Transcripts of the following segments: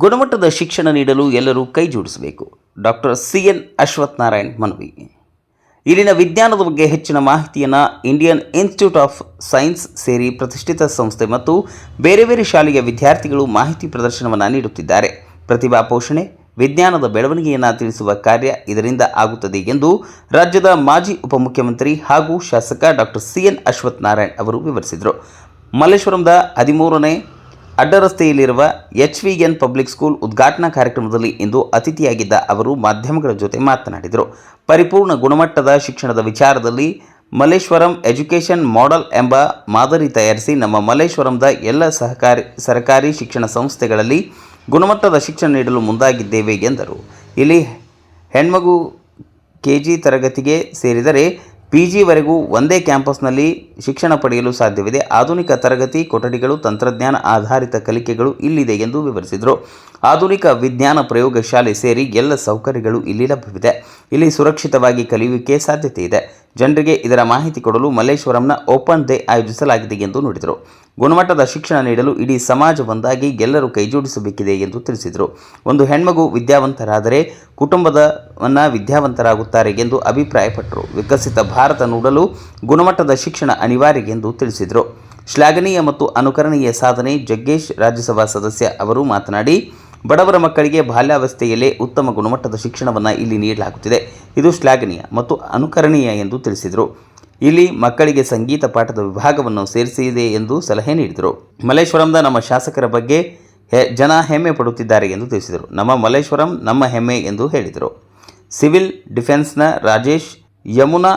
ಗುಣಮಟ್ಟದ ಶಿಕ್ಷಣ ನೀಡಲು ಎಲ್ಲರೂ ಕೈ ಜೋಡಿಸಬೇಕು. ಡಾಕ್ಟರ್ CN ಅಶ್ವಥ್ ನಾರಾಯಣ್ ಮನವಿ. ಇಲ್ಲಿನ ವಿಜ್ಞಾನದ ಬಗ್ಗೆ ಹೆಚ್ಚಿನ ಮಾಹಿತಿಯನ್ನು ಇಂಡಿಯನ್ ಇನ್ಸ್ಟಿಟ್ಯೂಟ್ ಆಫ್ ಸೈನ್ಸ್ ಸೇರಿ ಪ್ರತಿಷ್ಠಿತ ಸಂಸ್ಥೆ ಮತ್ತು ಬೇರೆ ಬೇರೆ ಶಾಲೆಯ ವಿದ್ಯಾರ್ಥಿಗಳು ಮಾಹಿತಿ ಪ್ರದರ್ಶನವನ್ನು ನೀಡುತ್ತಿದ್ದಾರೆ. ಪ್ರತಿಭಾ ಪೋಷಣೆ, ವಿಜ್ಞಾನದ ಬೆಳವಣಿಗೆಯನ್ನು ತಿಳಿಸುವ ಕಾರ್ಯ ಇದರಿಂದ ಆಗುತ್ತದೆ ಎಂದು ರಾಜ್ಯದ ಮಾಜಿ ಉಪಮುಖ್ಯಮಂತ್ರಿ ಹಾಗೂ ಶಾಸಕ ಡಾಕ್ಟರ್ CN ಅಶ್ವಥ್ ನಾರಾಯಣ್ ಅವರು ವಿವರಿಸಿದರು. ಮಲ್ಲೇಶ್ವರಂದ 13ನೇ ಅಡ್ಡರಸ್ತೆಯಲ್ಲಿರುವ HVN ಪಬ್ಲಿಕ್ ಸ್ಕೂಲ್ ಉದ್ಘಾಟನಾ ಕಾರ್ಯಕ್ರಮದಲ್ಲಿ ಇಂದು ಅತಿಥಿಯಾಗಿದ್ದ ಅವರು ಮಾಧ್ಯಮಗಳ ಜೊತೆ ಮಾತನಾಡಿದರು. ಪರಿಪೂರ್ಣ ಗುಣಮಟ್ಟದ ಶಿಕ್ಷಣದ ವಿಚಾರದಲ್ಲಿ ಮಲ್ಲೇಶ್ವರಂ ಎಜುಕೇಷನ್ ಮಾಡೆಲ್ ಎಂಬ ಮಾದರಿ ತಯಾರಿಸಿ ನಮ್ಮ ಮಲ್ಲೇಶ್ವರಂದ ಎಲ್ಲ ಸರ್ಕಾರಿ ಶಿಕ್ಷಣ ಸಂಸ್ಥೆಗಳಲ್ಲಿ ಗುಣಮಟ್ಟದ ಶಿಕ್ಷಣ ನೀಡಲು ಮುಂದಾಗಿದ್ದೇವೆ ಎಂದರು. ಇಲ್ಲಿ ಹೆಣ್ಮಗು KG ತರಗತಿಗೆ ಸೇರಿದರೆ PGವರೆಗೂ ಒಂದೇ ಕ್ಯಾಂಪಸ್ನಲ್ಲಿ ಶಿಕ್ಷಣ ಪಡೆಯಲು ಸಾಧ್ಯವಿದೆ. ಆಧುನಿಕ ತರಗತಿ ಕೊಠಡಿಗಳು, ತಂತ್ರಜ್ಞಾನ ಆಧಾರಿತ ಕಲಿಕೆಗಳು ಇಲ್ಲಿದೆ ಎಂದು ವಿವರಿಸಿದರು. ಆಧುನಿಕ ವಿಜ್ಞಾನ ಪ್ರಯೋಗಶಾಲೆ ಸೇರಿ ಎಲ್ಲ ಸೌಕರ್ಯಗಳು ಇಲ್ಲಿ ಲಭ್ಯವಿದೆ. ಇಲ್ಲಿ ಸುರಕ್ಷಿತವಾಗಿ ಕಲಿಯುವಿಕೆ ಸಾಧ್ಯತೆ ಇದೆ. ಜನರಿಗೆ ಇದರ ಮಾಹಿತಿ ಕೊಡಲು ಮಲ್ಲೇಶ್ವರಂನ ಓಪನ್ ಡೇ ಆಯೋಜಿಸಲಾಗಿದೆ ಎಂದು ನುಡಿದರು. ಗುಣಮಟ್ಟದ ಶಿಕ್ಷಣ ನೀಡಲು ಇಡೀ ಸಮಾಜ ಒಂದಾಗಿ ಎಲ್ಲರೂ ಕೈಜೋಡಿಸಬೇಕಿದೆ ಎಂದು ತಿಳಿಸಿದರು. ಒಂದು ಹೆಣ್ಮಗು ವಿದ್ಯಾವಂತರಾದರೆ ಕುಟುಂಬದವನ್ನ ವಿದ್ಯಾವಂತರಾಗುತ್ತಾರೆ ಎಂದು ಅಭಿಪ್ರಾಯಪಟ್ಟರು. ವಿಕಸಿತ ಭಾರತ ನೋಡಲು ಗುಣಮಟ್ಟದ ಶಿಕ್ಷಣ ಅನಿವಾರ್ಯ ಎಂದು ತಿಳಿಸಿದರು. ಶ್ಲಾಘನೀಯ ಮತ್ತು ಅನುಕರಣೀಯ ಸಾಧನೆ ಜಗ್ಗೇಶ್ ರಾಜ್ಯಸಭಾ ಸದಸ್ಯ ಅವರು ಮಾತನಾಡಿ, ಬಡವರ ಮಕ್ಕಳಿಗೆ ಬಾಲ್ಯಾವಸ್ಥೆಯಲ್ಲೇ ಉತ್ತಮ ಗುಣಮಟ್ಟದ ಶಿಕ್ಷಣವನ್ನು ಇಲ್ಲಿ ನೀಡಲಾಗುತ್ತಿದೆ. ಇದು ಶ್ಲಾಘನೀಯ ಮತ್ತು ಅನುಕರಣೀಯ ಎಂದು ತಿಳಿಸಿದರು. ಇಲ್ಲಿ ಮಕ್ಕಳಿಗೆ ಸಂಗೀತ ಪಾಠದ ವಿಭಾಗವನ್ನು ಸೇರಿಸಿದೆ ಎಂದು ಸಲಹೆ ನೀಡಿದರು. ಮಲ್ಲೇಶ್ವರಂದ ನಮ್ಮ ಶಾಸಕರ ಬಗ್ಗೆ ಜನ ಹೆಮ್ಮೆ ಪಡುತ್ತಿದ್ದಾರೆ ಎಂದು ತಿಳಿಸಿದರು. ನಮ್ಮ ಮಲ್ಲೇಶ್ವರಂ ನಮ್ಮ ಹೆಮ್ಮೆ ಎಂದು ಹೇಳಿದರು. ಸಿವಿಲ್ ಡಿಫೆನ್ಸ್ನ ರಾಜೇಶ್, ಯಮುನಾ,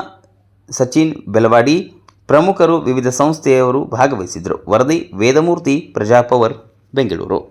ಸಚಿನ್ ಬೆಲವಾಡಿ ಪ್ರಮುಖರು, ವಿವಿಧ ಸಂಸ್ಥೆಯವರು ಭಾಗವಹಿಸಿದ್ದರು. ವರದಿ ವೇದಮೂರ್ತಿ, ಪ್ರಜಾಪವರ್, ಬೆಂಗಳೂರು.